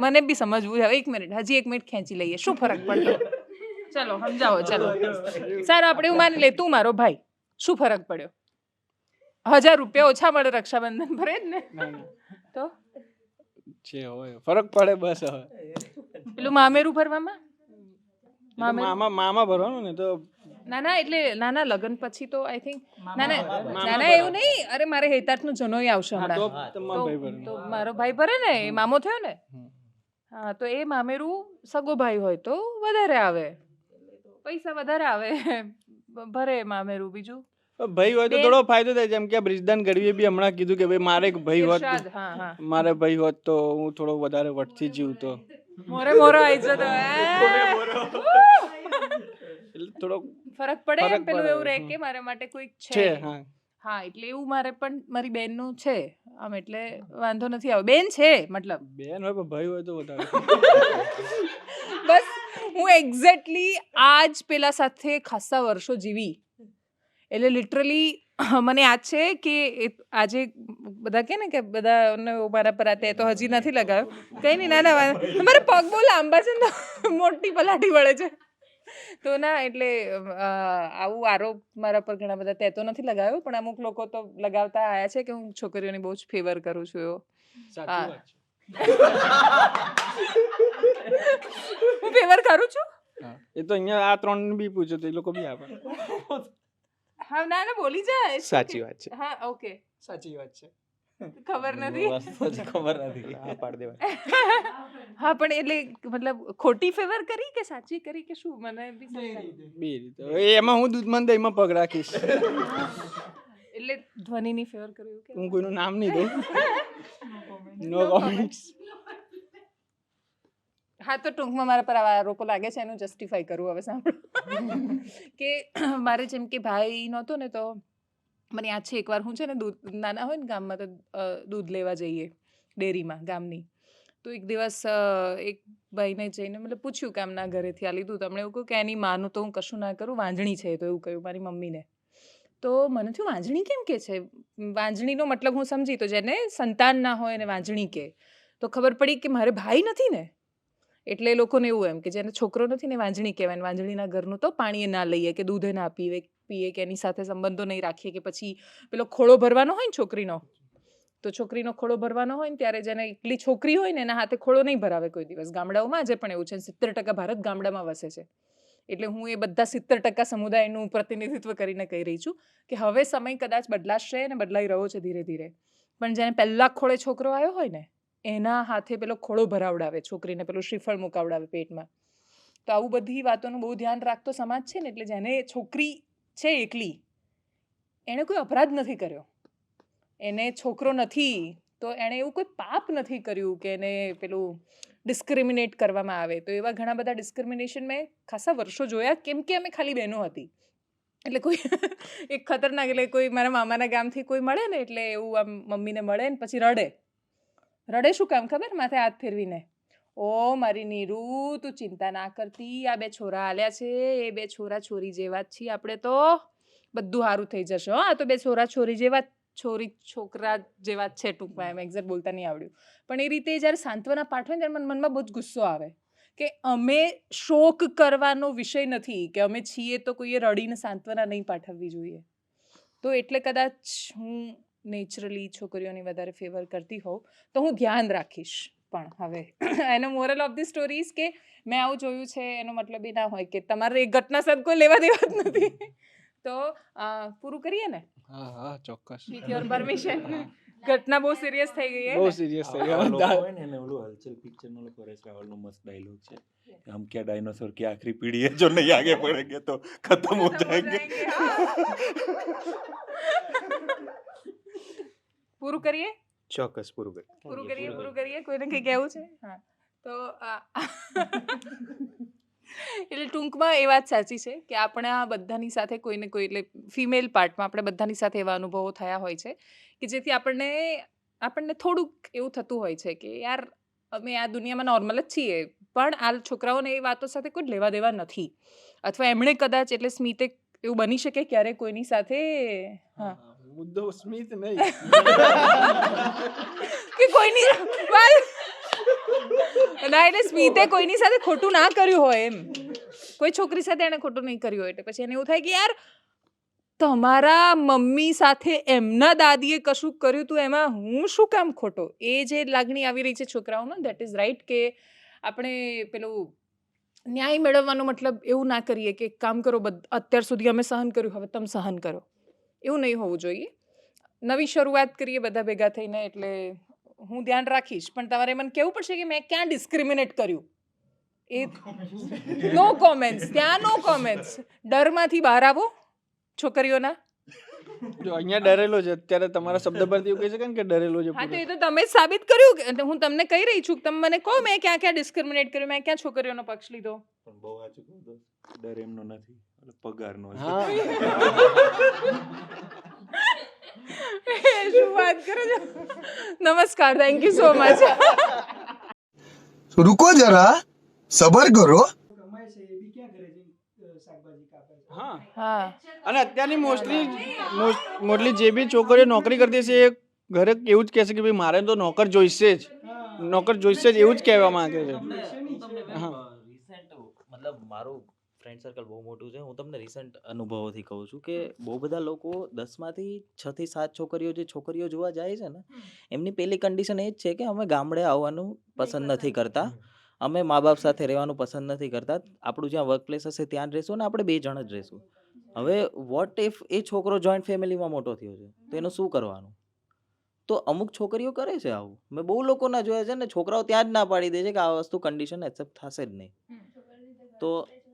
મને બી સમજવું છે. હવે 1 મિનિટ, હજી 1 મિનિટ ખેંચી લઈએ. શું ફરક પડતો? ચલો સમજાવો. ચલો સારું, આપણે એવું માની લે તું મારો ભાઈ. શું ફરક પડ્યો? 1000 રૂપિયા ઓછા મળે રક્ષાબંધન પર, જ ને? ના ના તો છે હોય ફરક પડે બસ. હવે પેલું મામેરું ભરવામાં એ તો મામા ભરવાનું ને તો. ના એટલે નાના લગ્ન પછી તો આઈ થિંક ના એવું નહીં. અરે મારે હેતાર્થનું જનોય આવશે હા, તો હમણાં. તમારો ભાઈ ભરે. તો મારો ભાઈ ભરે ને, એ મામો થયો ને. હા, તો એ મામેરું સગો ભાઈ હોય તો વધારે આવે, પૈસા વધારે આવે, ભરે મામેરું. બીજું ભાઈ હોય તો થોડો ફાયદો થાય. જેમ કે આ બ્રિજદાન ગઢવીએ બી હમણાં કીધું કે ભાઈ મારે એક ભાઈ હોત, ઇરશાદ, હા હા, મારે ભાઈ હોત તો હું થોડો વધારે વટથી જીવતો. મોરે મોરો આવી જતો. એટલે થોડો ફરક પડે એમ. ફરક પેલું પડે. એવું રહે કે મારા માટે કોઈક છે. છે. હા, હા, એટલે એવું મારે પણ મારી બેનનું છે આમ, એટલે વાંધો નથી આવે. બેન છે મતલબ. બેન હોય પણ ભાઈ હોય તો વધારે. બસ હું એક્ઝેક્ટલી આ જ પેલા સાથે ખાસા વર્ષો જીવી. એટલે લિટરલી મને યાદ છે કે આજે બધા કહે ને કે બધાને મારા પર આ તો હજી નથી લગાવ્યો. કંઈ નહીં, ના મારા પગ બહુ લાંબા છે ને, મોટી પલાટી વળે છે. તો ના, એટલે આવું આરોપ મારા પર ઘણા બધા તે તો નથી લગાવ્યો, પણ અમુક લોકો તો લગાવતા આવ્યા છે કે હું છોકરીઓની બહુ જ ફેવર કરું છું એવો. સાચી વાત છે. હું ફેવર કરું છું. હા, એ તો અહીંયા આ 3 બી પૂછો તો એ લોકો બી આપે. હા, ના બોલી જાય. સાચી વાત છે. હા, ઓકે, સાચી વાત છે. ખબર નથી. ખબર નથી. હા, પાડી દેવાય. હા, પણ એટલે મતલબ ખોટી ફેવર કરી કે સાચી કરી કે શું? મને બી બે રીતે. હવે એમાં હું દૂધમાં દહીંમાં પગ રાખીશ. એટલે ધ્વનિની ફેવર કર્યું કે હું કોઈનું નામ નહીં દઉં. નો કોમેન્ટ્સ. હા, તો ટૂંકમાં મારા પર આવા આરોપો લાગે છે, એનું જસ્ટિફાઈ કરું હવે. સાંભળો કે મારે જેમ કે ભાઈ નહોતો ને, તો મને યાદ છે એકવાર હું છે ને દૂધ નાના હોય ને ગામમાં તો દૂધ લેવા જઈએ ડેરીમાં ગામની. તો એક દિવસ એક ભાઈને જઈને મતલબ પૂછ્યું કે આમના ઘરેથી આ લીધું. તો એમણે એવું કહ્યું કે એની માનું તો હું કશું ના કરું, વાંજણી છે. તો એવું કહ્યું મારી મમ્મીને. તો મને થયું વાંજણી કેમ કે છે? વાંજણીનો મતલબ હું સમજી, તો જેને સંતાન ના હોય એને વાંજણી કે. તો ખબર પડી કે મારે ભાઈ નથી ને, એટલે એ લોકોને એવું એમ કે જેને છોકરો નથી ને વાંજણી કહેવાય. વાંજણીના ઘરનું તો પાણી ના લઈએ કે દૂધે ના પીએ કે એની સાથે સંબંધો નહીં રાખીએ, કે પછી પેલો ખોળો ભરવાનો હોય ને છોકરીનો, તો છોકરીનો ખોળો ભરવાનો હોય ને ત્યારે જેને એકલી છોકરી હોય ને એના હાથે ખોળો નહીં ભરાવે કોઈ દિવસ. ગામડાઓમાં આજે પણ એવું છે. 70% ભારત ગામડામાં વસે છે. એટલે હું એ બધા 70% સમુદાયનું પ્રતિનિધિત્વ કરીને કહી રહી છું કે હવે સમય કદાચ બદલાશે અને બદલાઈ રહ્યો છે ધીરે ધીરે. પણ જેને પહેલા ખોળે છોકરો આવ્યો હોય ને એના હાથે પેલો ખોળો ભરાવડાવે છોકરીને, પેલું શ્રીફળ મુકાવડાવે પેટમાં. તો આવું બધી વાતોનું બહુ ધ્યાન રાખતો સમાજ છે ને. એટલે જેને છોકરી છે એકલી, એણે કોઈ અપરાધ નથી કર્યો, એને છોકરો નથી તો એણે એવું કોઈ પાપ નથી કર્યું કે એને પેલું ડિસ્ક્રિમિનેટ કરવામાં આવે. તો એવા ઘણા બધા ડિસ્ક્રિમિનેશન મેં ખાસા વર્ષો જોયા, કેમ કે અમે ખાલી બહેનો હતી. એટલે કોઈ એક ખતરનાક, એટલે કોઈ મારા મામાના ગામથી કોઈ મળે ને એટલે એવું આમ મમ્મીને મળે ને પછી રડે શું કામ ખબર? માથે હાથ ફેરવીને, ઓ મારી નીરુ તું ચિંતા ના કરતી, આ 2 છોરા આલ્યા છે, એ 2 છોરા છોરી જેવા જ છીએ આપણે તો, બધું સારું થઈ જશે. હા, આ તો બે છોરા છોરી જેવા છોરી છોકરા જેવા જ છે ટૂંકમાં, એમ એક્ઝેક્ટ બોલતા નહીં આવડ્યું. પણ એ રીતે જ્યારે સાંત્વના પાઠવે ને ત્યારે મનમાં બહુ જ ગુસ્સો આવે કે અમે શોક કરવાનો વિષય નથી, કે અમે છીએ તો કોઈએ રડીને સાંત્વના નહીં પાઠવવી જોઈએ. તો એટલે કદાચ હું નેચરલી છોકરીઓની વધારે ફેવર કરતી હોઉં તો હું ધ્યાન રાખીશ. પણ હવે એનો moral of the story is કે મેં આવું જોયું છે એનો મતલબ એ ના હોય કે તમારે એક ઘટના સાથે કોઈ લેવા દેવા જ નથી. તો પૂરું કરીએ ને? હા હા ચોક્કસ. With your permission. ઘટના બહુ સિરિયસ થઈ ગઈ બહુ है સિરિયસ થઈ આવા લોકો ગયા. હોય ને એને ઓલું હલચલ પિક્ચરનો ઓલો પરેશ રાવલનો મસ્ત ડાયલોગ છે, हम क्या डायनासोर की आखिरी पीढ़ी है जो नहीं आगे बढ़ेंगे तो खत्म हो जाएंगे. પૂરું કરીએ? ચોક્કસ પૂરું કરી. પૂરું કરીએ. કોઈને કંઈ કહેવું છે? હા, તો એટલે ટૂંકમાં એ વાત સાચી છે કે આપણે આ બધાની સાથે કોઈને કોઈ, એટલે ફિમેલ પાર્ટમાં આપણે બધાની સાથે એવા અનુભવો થયા હોય છે કે જેથી આપણને થોડુંક એવું થતું હોય છે કે યાર અમે આ દુનિયામાં નોર્મલ જ છીએ, પણ આ છોકરાઓને એ વાતો સાથે કોઈ લેવા દેવા નથી, અથવા એમણે કદાચ, એટલે સ્મિતે એવું બની શકે ક્યારેક કોઈની સાથે મુદ્દો સ્મિત નહીં કે કોઈની ના, એટલે સ્મિતે કોઈની સાથે ખોટું ના કર્યું હોય, એમ કોઈ છોકરી સાથે એને ખોટું નહીં કર્યું હોય, એટલે પછી એને એવું થાય કે યાર તમારા મમ્મી સાથે એમના દાદીએ કશું કર્યું તું, એમાં હું શું કામ ખોટો? એ જે લાગણી આવી રહી છે છોકરાઓમાં, દેટ ઇઝ રાઈટ. કે આપણે પેલું ન્યાય મેળવવાનો મતલબ એવું ના કરીએ કે કામ કરો, અત્યાર સુધી અમે સહન કર્યું, હવે તમે સહન કરો. એવું નહીં હોવું જોઈએ. નવી શરૂઆત કરીએ બધા ભેગા થઈને, એટલે હું ધ્યાન રાખીશ. પણ તમારે મને કહેવું પડશે કે મેં ક્યાં ડિસ્ક્રિમિનેટ કર્યું. એ નો કોમેન્ટ્સ, ત્યાં નો કોમેન્ટ્સ. ડરમાંથી બહાર આવો છોકરીઓના. જો અહીંયા ડરેલો છે અત્યારે, તમારા શબ્દ પરથી એવું કહી શકે ને કે ડરેલો છે. હા, તો એ તો તમે જ સાબિત કર્યું કે હું તમને કહી રહી છું. તમે મને કહો મેં ક્યાં ક્યાં ડિસ્ક્રિમિનેટ કર્યું, મેં ક્યાં છોકરીઓનો પક્ષ લીધો. પણ બહુ સાચું કહું તો ડર એમનો નથી, પગારનો છે. હા શું વાત કરો છો? નમસ્કાર, થેન્ક યુ સો મચ. रुको जरा सबर करो. હા. હા, અને અત્યારની મોસ્ટલી જે બી છોકરીઓ નોકરી કરતી છે એ ઘરે એવું જ કહેશે કે ભાઈ મારે તો નોકર જોઈશે જ, નોકર જોઈશે જ, એવું જ કહેવા માંગે છે. હા. મતલબ મારું ફ્રેન્ડ સર્કલ બહુ મોટું છે. હું તમને રિસન્ટ અનુભવોથી કહું છું કે બહુ બધા લોકો 10માંથી 6 થી 7 છોકરીઓ જે છોકરીઓ જોવા જાય છે ને, એમની પહેલી કન્ડિશન એ જ છે કે અમે ગામડે આવવાનું પસંદ નથી કરતા, અમે મા બાપ સાથે રહેવાનું પસંદ નથી કરતા, આપણું જ્યાં વર્ક પ્લેસ હશે ત્યાં જ રહેશું ને આપણે 2 જણ જ રહેશું. હવે વોટ ઇફ એ છોકરો જોઈન્ટ ફેમિલીમાં મોટો થયો છે તો એનું શું કરવાનું? તો અમુક છોકરીઓ કરે છે આવું. મેં બહુ લોકોના જોયા છે ને, છોકરાઓ ત્યાં જ ના પાડી દે છે કે આ વસ્તુ કન્ડિશન એક્સેપ્ટ થશે જ નહીં. તો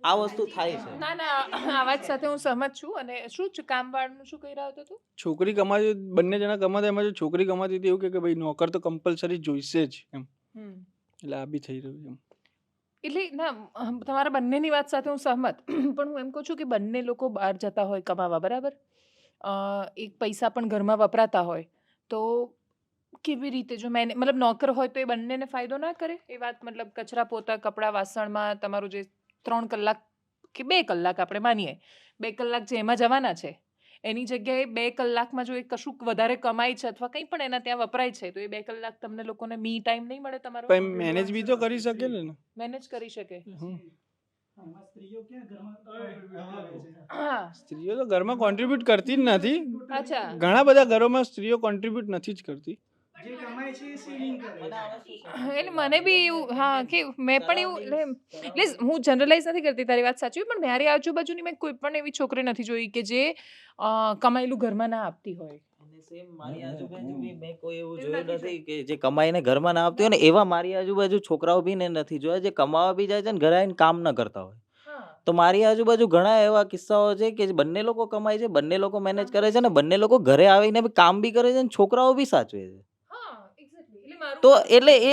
આ વસ્તુ થાય છે. ના, આ વાત સાથે હું સહમત છું. અને શું કામવાળનું શું કહી રહ્યો હતો તું? છોકરી કમાતી, બંને જણા કમાતા, એમાં જો છોકરી કમાતી હતી એવું કે ભાઈ નોકર તો કમ્પલસરી જોઈશે જ એમ. એટલે આ બી થઈ રહ્યું છે એમ. એટલે ના, તમારા બંનેની વાત સાથે હું સહમત, પણ હું એમ કહું છું કે બંને લોકો બહાર જતા હોય કમાવા, બરાબર, એક પૈસા પણ ઘરમાં વપરાતા હોય, તો કેવી રીતે જો મતલબ નોકર હોય તો એ બંનેને ફાયદો ના કરે? એ વાત મતલબ કચરા પોતા, કપડાં વાસણમાં તમારું જે 3 કલાક કે 2 કલાક આપણે માનીએ, 2 કલાક જે એમાં જવાના છે, એની જગ્યાએ 2 કલાકમાં જો એ કશું વધારે કમાય છે અથવા કંઈ પણ એના ત્યાં વપરાય છે, તો એ 2 કલાક તમને લોકોને મી ટાઈમ નહીં મળે તમારો? પણ મેનેજ બી તો કરી શકે ને. મેનેજ કરી શકે. હા, સ્ત્રીઓ તો ઘરમાં કોન્ટ્રીબ્યુટ કરતી જ નથી. અચ્છા, ઘણા બધા ઘરોમાં સ્ત્રીઓ કોન્ટ્રીબ્યુટ નથી જ કરતી. એટલે મને બી એવું, હા, કે મેં પણ એવું, એટલે હું જનરલાઇઝ નથી કરતી, તારી વાત સાચી, પણ મારી આજુબાજુની મેં કોઈ પણ એવી છોકરી નથી જોઈ કે જે કમાયેલું ઘરમાં ના આપતી હોય. સેમ મારી આજુબાજુ બી મેં કોઈ એવું જોયું નથી કે જે કમાઈને ઘરમાં ના આપતી હોય ને. એવા મારી આજુબાજુ છોકરાઓ બી ને નથી જોયા જે કમાવા બી જાય છે ને ઘરે આવીને કામ ન કરતા હોય. તો મારી આજુબાજુ ઘણા એવા કિસ્સાઓ છે કે બંને લોકો કમાય છે, બંને લોકો મેનેજ કરે છે ને બંને લોકો ઘરે આવીને બી કામ બી કરે છે ને છોકરાઓ બી સાચવે છે. તો એટલે એ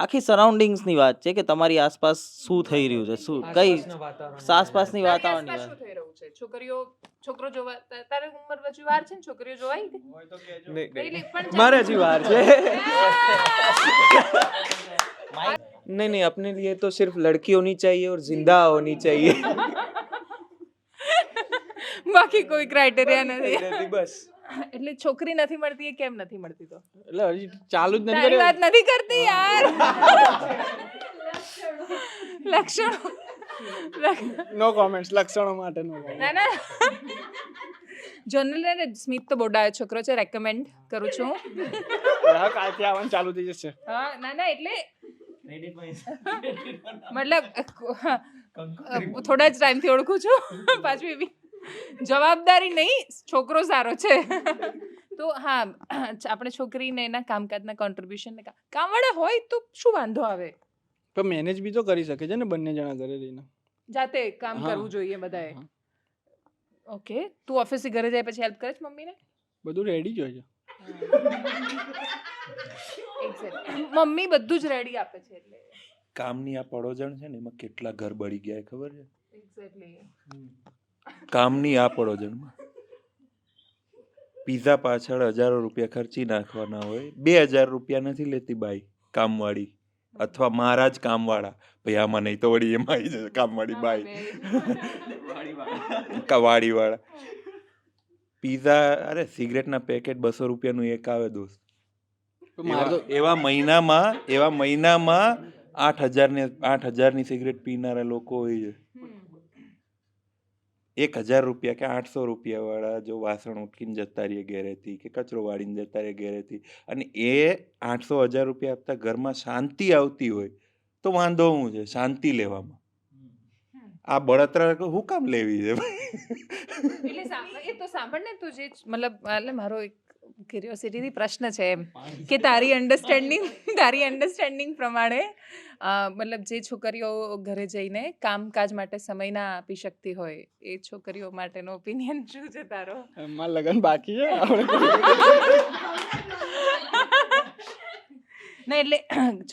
આખી સરાઉન્ડિંગ્સ ની વાત છે કે તમારી આસપાસ શું થઈ રહ્યું છે, શું કઈ આસપાસની વાતાવરણની વાત. શું થઈ રહ્યું છે? છોકરો જોવા, તારે ઉંમર પછી વાર છે ને, છોકરીઓ જોવાય મારે હજી વાર છે. नहीं, अपने लिए तो सिर्फ लड़की होनी चाहिए और जिंदा होनी चाहिए. બાકી કોઈ ક્રાઇટેરિયા નથી નથી બસ. એટલે છોકરી નથી મળતી એ કેમ નથી મળતી તો એટલે હજી ચાલુ જ નથી તારી કર્યું. વાત નથી કરતી યાર લક્ષણો નો કોમેન્ટ્સ, લક્ષણો માટે નો ના ના જનરલ સ્મિત તો બહુ ડાયો છોકરો છે, રેકમેન્ડ કરું છું કોમેન્ટ. કાલથી આવવાનું ચાલુ થઈ જશે. હા ના ના એટલે મતલબ થોડા જ ટાઈમથી ઓળખું છું પાછું એવી જવાબદારી નહીં, છોકરો સારો છે તો હા આપણે છોકરીને એના કામકાજના કોન્ટ્રીબ્યુશન કામવાળા હોય તો શું વાંધો આવે, પણ મેનેજ બી તો કરી શકે છે ને બંને જણા ઘરે રહીને. જાતે કામ હા. કરવું જોઈએ બધાએ. હા. ઓકે તું ઓફિસથી ઘરે જાય પછી હેલ્પ કરે છે મમ્મીને? બધું રેડી જ હોય છે. મમ્મી બધું જ રેડી આપે છે એટલે કામની આ પડોજણ છે ને એમાં કેટલા ઘર બળી ગયા એ ખબર છે? એક્ઝેક્ટલી કામની આ પડોજણમાં પીઝા પાછળ હજારો રૂપિયા ખર્ચી નાખવાના હોય, 2000 રૂપિયા નથી લેતી બાઈ કામવાળી અથવા મારા જ કામવાળા. ભાઈ આમાં નહીં તો વળી એમાં આવી જશે કામવાળી બાઈ વાળીવાળા. પીઝા અરે સિગરેટના પેકેટ 200 રૂપિયાનું એક આવે દોસ્ત. તો મારે તો એવા મહિનામાં 8,000ની સિગરેટ પીનારા લોકો હોય છે. 1,000 રૂપિયા કે 800 રૂપિયા વાળા જો વાસણ ઉટકીને જતા રહીએ ઘેરેથી કે કચરો વાળીને જતા રહીએ ઘેરેથી, અને એ 800-1000 રૂપિયા આપતા ઘરમાં શાંતિ આવતી હોય તો વાંધો શું છે શાંતિ લેવામાં? આ બળતરા શું કામ લેવી છે? એટલે એ તો સાંભળ ને તું જે મતલબ એટલે મારો એક ક્યુરિયોસિટીથી પ્રશ્ન છે એમ કે તારી અન્ડરસ્ટેન્ડિંગ પ્રમાણે મતલબ જે છોકરીઓ ઘરે જઈને કામકાજ માટે સમય ના આપી શકતી હોય એ છોકરીઓ માટેનો ઓપિનિયન શું છે તારો? એમાં લગન બાકી છે આપણે. ના એટલે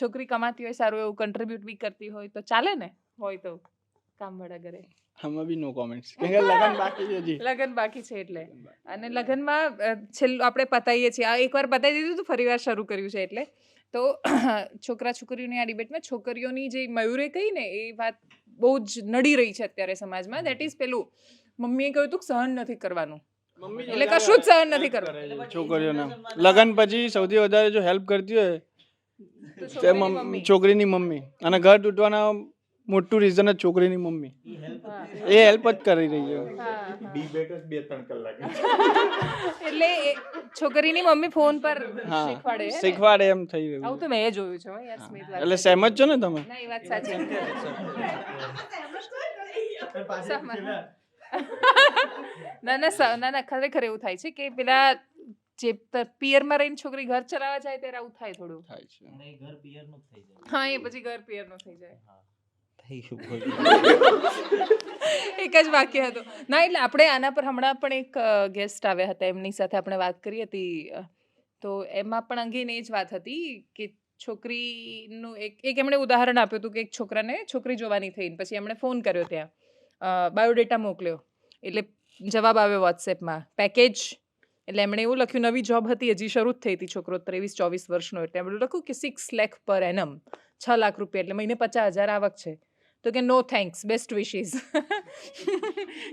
છોકરી કમાતી હોય, સારું એવું કન્ટ્રીબ્યુટ બી કરતી હોય તો ચાલે ને, હોય તો કામવાળા ઘરે. આમાં બી નો કોમેન્ટ્સ, કેમ કે લગન બાકી છે હજી. લગન બાકી છે એટલે, અને લગનમાં છેલ્લું આપણે પતાવીએ છીએ, આ એકવાર પતાવી દીધું તો ફરી વાર શરૂ કર્યું છે એટલે તો છોકરા છોકરીઓની આ ડિબેટમાં છોકરીઓની જે મયુરે કહી ને એ વાત બહુ જ નડી રહી છે અત્યારે સમાજમાં. દેટ ઇઝ પેલું મમ્મીએ કહ્યું તું સહન નથી કરવાનું, એટલે કશું જ સહન નથી કરવાનું. છોકરીઓને લગન પછી સૌથી વધારે જો હેલ્પ કરતી હોય તે છોકરીની મમ્મી, અને ઘર તૂટવાના મોટું રીઝન જ છોકરીની મમ્મી. એ હેલ્પ જ કરી રહી છે. ડિબેટ જ 2-3 કલાક. એટલે છોકરીની મમ્મી ફોન પર હા શીખવાડે હે ને? શીખવાડે એમ થઈ રહ્યું આવું છે. તો મેં જોયું છે હો યાર સ્મિત વાત. એટલે સહેમત છો ને તમે? ના એ વાત સાચી. ના ખરેખર એવું થાય છે કે પેલા જે પિયરમાં રહીને છોકરી ઘર ચલાવવા જાય ત્યારે આવું થાય થોડું. થાય છે. હા એ પછી ઘર પિયરનું થઈ જાય. થઈ ગયું બોલ. એક જ વાક્ય હતું. ના એટલે આપણે આના પર હમણાં પણ એક ગેસ્ટ આવ્યા હતા, એમની સાથે આપણે વાત કરી હતી તો એમાં પણ અંગેની એ જ વાત હતી કે છોકરીનું એક એમણે ઉદાહરણ આપ્યું હતું કે એક છોકરાને છોકરી જોવાની થઈને પછી એમણે ફોન કર્યો, ત્યાં બાયોડેટા મોકલ્યો, એટલે જવાબ આવ્યો વોટ્સએપમાં પેકેજ. એટલે એમણે એવું લખ્યું, નવી જોબ હતી હજી શરૂ જ થઈ હતી, છોકરો 23-24 વર્ષનો, એટલે એમણે લખ્યું કે 6 લાખ પર એનમ, 6 લાખ રૂપિયા, એટલે મહિને 50,000 આવક છે. તો કે નો થેન્ક્સ, બેસ્ટ વિશીસ.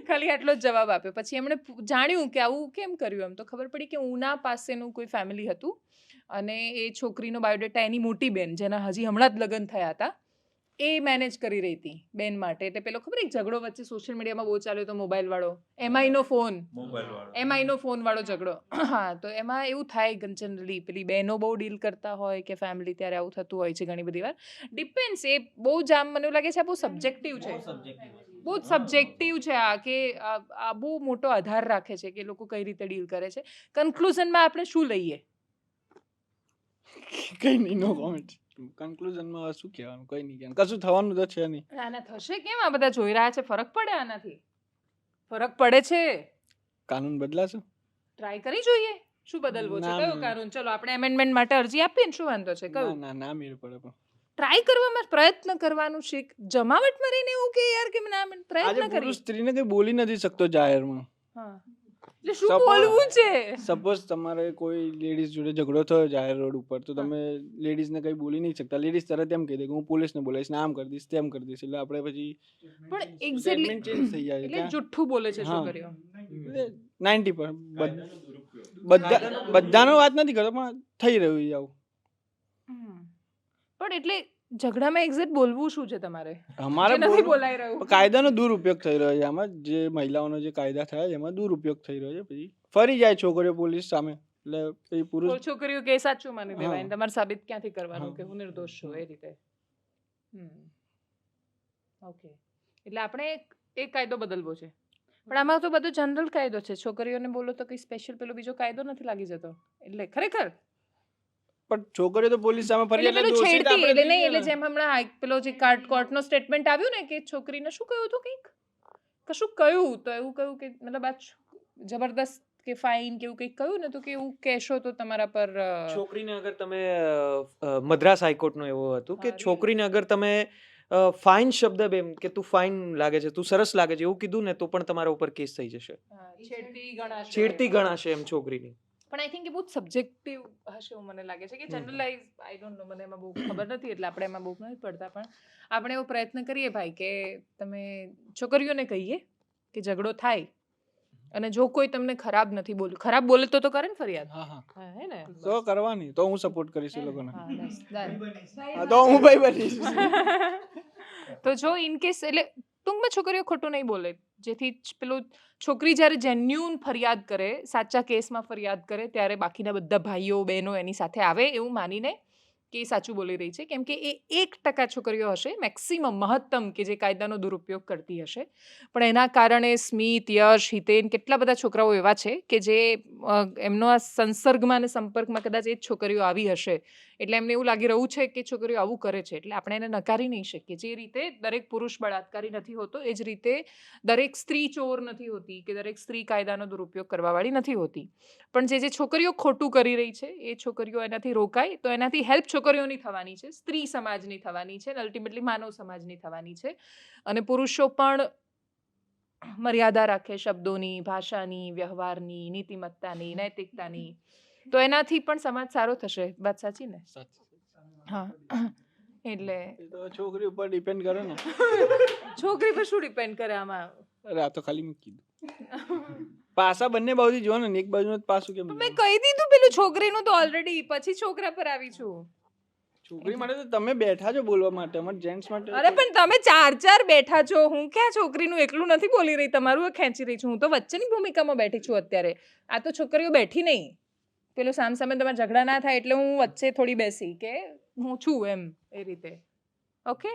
ખાલી આટલો જ જવાબ આપ્યો. પછી એમણે જાણ્યું કે આવું કેમ કર્યું, એમ તો ખબર પડી કે ઉના પાસેનું કોઈ ફેમિલી હતું અને એ છોકરીનો બાયોડેટા એની મોટી બેન, જેના હજી હમણાં જ લગ્ન થયા હતા, એ મેનેજ કરી રહી હતી બેન માટે. એટલે પેલો ખબર એક ઝઘડો વચ્ચે સોશિયલ મીડિયામાં બહુ ચાલ્યો હતો, મોબાઈલ વાળો, એમઆઈનો ફોન વાળો ઝઘડો. હા તો એમાં એવું થાય જનરલી પેલી બહેનો બહુ ડીલ કરતા હોય કે ફેમિલી, ત્યારે આવું થતું હોય છે ઘણી બધી વાર. ડિપેન્ડ્સ, એ બહુ જ આમ મને એવું લાગે છે આ બહુ સબ્જેક્ટિવ છે, બહુ જ સબ્જેક્ટિવ છે આ, કે આ બહુ મોટો આધાર રાખે છે કે લોકો કઈ રીતે ડીલ કરે છે. કન્ક્લુઝનમાં આપણે શું લઈએ? કઈ નહીં, નો કોમેન્ટ. કન્ક્લુઝનમાં શું કહેવાનું, કઈ નહીં કહેવાનું, કશું થવાનું તો છે નહીં. આના થશે કેમ? આ બધા જોઈ રહ્યા છે, ફરક પડે આનાથી? ફરક પડે છે. કાનૂન બદલાશે? ટ્રાય કરી જોઈએ શું બદલવો છે, કયો કાનૂન. ચલો આપણે એમેન્ડમેન્ટ માટે અરજી આપીએ ને, શું વાંધો છે? કયું? ના મેળ પડે. પણ ટ્રાય કરવામાં પ્રયત્ન કરવાનું શીખ. જમાવટમાં રહીને એવું કે યાર કે ના પ્રયત્ન આજે કરી. પુરુષ સ્ત્રીને કઈ બોલી નથી શકતો જાહેરમાં. હા એટલે શું બોલવું છે? સપોઝ તમારે કોઈ લેડીઝ જોડે ઝઘડો થયો જાહેર રોડ ઉપર, તો તમે લેડીઝને કઈ બોલી નહીં શકતા. લેડીઝ તરત એમ કહી દે કે હું પોલીસને બોલાવીશ ને, આમ કરી દઈશ તેમ કરી દઈશ. એટલે આપણે પછી પણ એક્ઝેક્ટલી ચેન્જ થઈ જાય. એટલે જુઠ્ઠું બોલે છે હા. છોકરીઓ. 90% બધાનો વાત નથી કરતો પણ થઈ રહ્યું છે આવું. પણ એટલે ઝઘડામાં એક્ઝેક્ટ બોલવું શું છે તમારે અમારે જે નથી બોલવું- બોલાઈ રહ્યું કાયદાનો દુરુપયોગ થઈ રહ્યો છે આમાં, જે મહિલાઓનો જે કાયદા થયા છે એમાં દુરુપયોગ થઈ રહ્યો છે. પછી ફરી જાય છોકરીઓ પોલીસ સામે, એટલે પછી પુરુષ છોકરીઓ કે સાચું માની લેવાય હા. ને તમારે સાબિત ક્યાંથી કરવાનું હા. કે હું નિર્દોષ છું એ રીતે. ઓકે, એટલે આપણે એક કાયદો બદલવો છે. પણ આમાં તો બધો જનરલ કાયદો છે, છોકરીઓને બોલો તો કઈ સ્પેશિયલ પેલો બીજો કાયદો નથી લાગી જતો. એટલે ખરેખર પણ છોકરીઓ તો પોલીસ સામે ફરી એટલે એટલે પેલું દોષિત છેડતી આપણે એટલે નહીં, એટલે થઈએ ને. જેમ હમણાં પેલો જે કોર્ટનો સ્ટેટમેન્ટ આવ્યું ને કે છોકરીને શું કહ્યું હતું, કંઈક કશું કહ્યું તો એવું કહ્યું કે મતલબ આ જબરદસ્ત કે ફાઇન કે એવું કંઈક કહ્યું ને, તો કે એવું કહેશો તો તમારા પર છોકરીને અગર તમે મદ્રાસ હાઈકોર્ટનું એવું હતું કે હા, છોકરીને અગર તમે ફાઇન શબ્દ બેમ કે તું ફાઇન લાગે છે, તું સરસ લાગે છે એવું કીધું ને તો પણ તમારા ઉપર કેસ થઈ જશે, છેડતી ગણાશે. છેડતી ગણાશે એમ છોકરીની. પણ આઈ થિંક એ બહુ સબ્જેક્ટિવ હશે એવું મને લાગે છે કે જનરલાઇઝ આઈ ડોન્ટ નો, મને એમાં બહુ ખબર નથી એટલે આપણે એમાં બહુ નથી પડતા. પણ આપણે એવો પ્રયત્ન કરીએ ભાઈ કે તમે છોકરીઓને કહીએ કે ઝઘડો થાય અને જો કોઈ તમને ખરાબ નથી બોલ્યું, ખરાબ બોલે તો કરે ને ફરિયાદ. હા હા હા, હે ને? તો કરવાની, તો હું સપોર્ટ કરીશ એ લોકોને. હા, બસ, done. હા, તો હું ભાઈ બનીશ. તો જો ઇન કેસ એટલે ટૂંકમાં છોકરીઓ ખોટું નહીં બોલે, જેથી પેલું છોકરી જ્યારે જેન્યુન ફરિયાદ કરે, સાચા કેસમાં ફરિયાદ કરે, ત્યારે બાકીના બધા ભાઈઓ બહેનો એની સાથે આવે એવું માનીને કે એ સાચું બોલી રહી છે. કેમ કે એ 1% છોકરીઓ હશે મેક્સિમમ, મહત્તમ, કે જે કાયદાનો દુરુપયોગ કરતી હશે. પણ એના કારણે સ્મિત, યશ, હિતેન, કેટલા બધા છોકરાઓ એવા છે કે જે એમનો આ સંસર્ગમાં અને સંપર્કમાં કદાચ એ જ છોકરીઓ આવી હશે એટલે એમને એવું લાગી રહ્યું છે કે છોકરીઓ આવું કરે છે, એટલે આપણે એને નકારી નહીં શકીએ. જે રીતે દરેક પુરુષ બળાત્કારી નથી હોતો એ જ રીતે દરેક સ્ત્રી ચોર નથી હોતી કે દરેક સ્ત્રી કાયદાનો દુરુપયોગ કરવાવાળી નથી હોતી. પણ જે છોકરીઓ ખોટું કરી રહી છે એ છોકરીઓ એનાથી રોકાય તો એનાથી હેલ્પ છોકરીઓની થવાની છે, સ્ત્રી સમાજની થવાની છે, અલ્ટિમેટલી માનવ સમાજની થવાની છે. અને પુરુષો પણ મર્યાદા રાખે શબ્દોની, ભાષાની, વ્યવહારની, નીતિમત્તાની, નૈતિકતાની, તો એનાથી પણ સમાજ સારો થશે. વાત સાચી ને? હા. એટલે એ તો છોકરી ઉપર ડિપેન્ડ કરે ને. છોકરી પર શું ડિપેન્ડ કરે આમાં? અરે આ તો ખાલી મેં કીધું. પાસા બંને બાજુથી જોવો ને, એક બાજુનું જ પાસું કેમ મેં કહી દીધું પેલું છોકરીનું તો ઓલરેડી, પછી છોકરા પર આવી છું. છોકરી માટે તો તમે બેઠા છો બોલવા માટે, અમારે જેન્ટ્સ માટે અરે પણ તમે ચાર બેઠા છો, હું ક્યાં છોકરીનું એકલું નથી બોલી રહી, તમારું ખેંચી રહી છું. હું તો વચ્ચેની ભૂમિકામાં બેઠી છું અત્યારે. આ તો છોકરીઓ બેઠી નહીં, પેલું સામસામે તમારે ઝઘડા ના થાય એટલે હું વચ્ચે થોડી બેસી કે હું છું એમ, એ રીતે. ઓકે,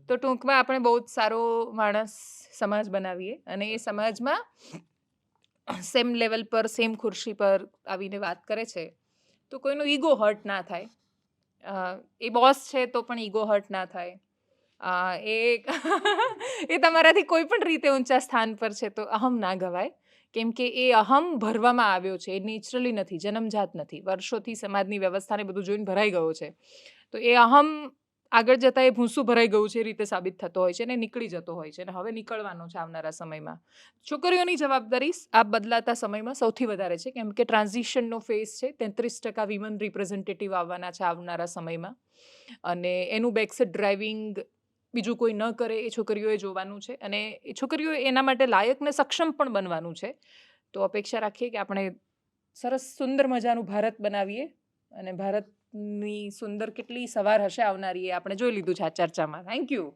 તો ટૂંકમાં આપણે બહુ જ સારો માણસ સમાજ બનાવીએ અને એ સમાજમાં સેમ લેવલ પર, સેમ ખુરશી પર આવીને વાત કરે છે તો કોઈનો ઈગો હર્ટ ના થાય. એ બોસ છે તો પણ ઈગો હર્ટ ના થાય. એ તમારાથી કોઈ પણ રીતે ઊંચા સ્થાન પર છે તો અહમ ના ગવાય. કેમ કે એ અહમ ભરવામાં આવ્યો છે, એ નેચરલી નથી, જન્મજાત નથી, વર્ષોથી સમાજની વ્યવસ્થાને બધું જોઈને ભરાઈ ગયો છે. તો એ અહમ આગળ જતાં એ ભૂંસું ભરાઈ ગયું છે એ રીતે સાબિત થતો હોય છે અને નીકળી જતો હોય છે અને હવે નીકળવાનો છે આવનારા સમયમાં. છોકરીઓની જવાબદારી આ બદલાતા સમયમાં સૌથી વધારે છે કેમ કે ટ્રાન્ઝિશનનો ફેઝ છે. 33% વિમન રિપ્રેઝેન્ટેટિવ આવવાના છે આવનારા સમયમાં અને એનું બેકસેટ ડ્રાઇવિંગ બીજું કોઈ ન કરે એ છોકરીઓએ જોવાનું છે અને એ છોકરીઓ એના માટે લાયક ને સક્ષમ પણ બનવાનું છે. તો અપેક્ષા રાખીએ કે આપણે સરસ સુંદર મજાનું ભારત બનાવીએ અને ભારતની સુંદર કેટલી સવાર હશે આવનારી એ આપણે જોઈ લીધું છે આ ચર્ચામાં. Thank you.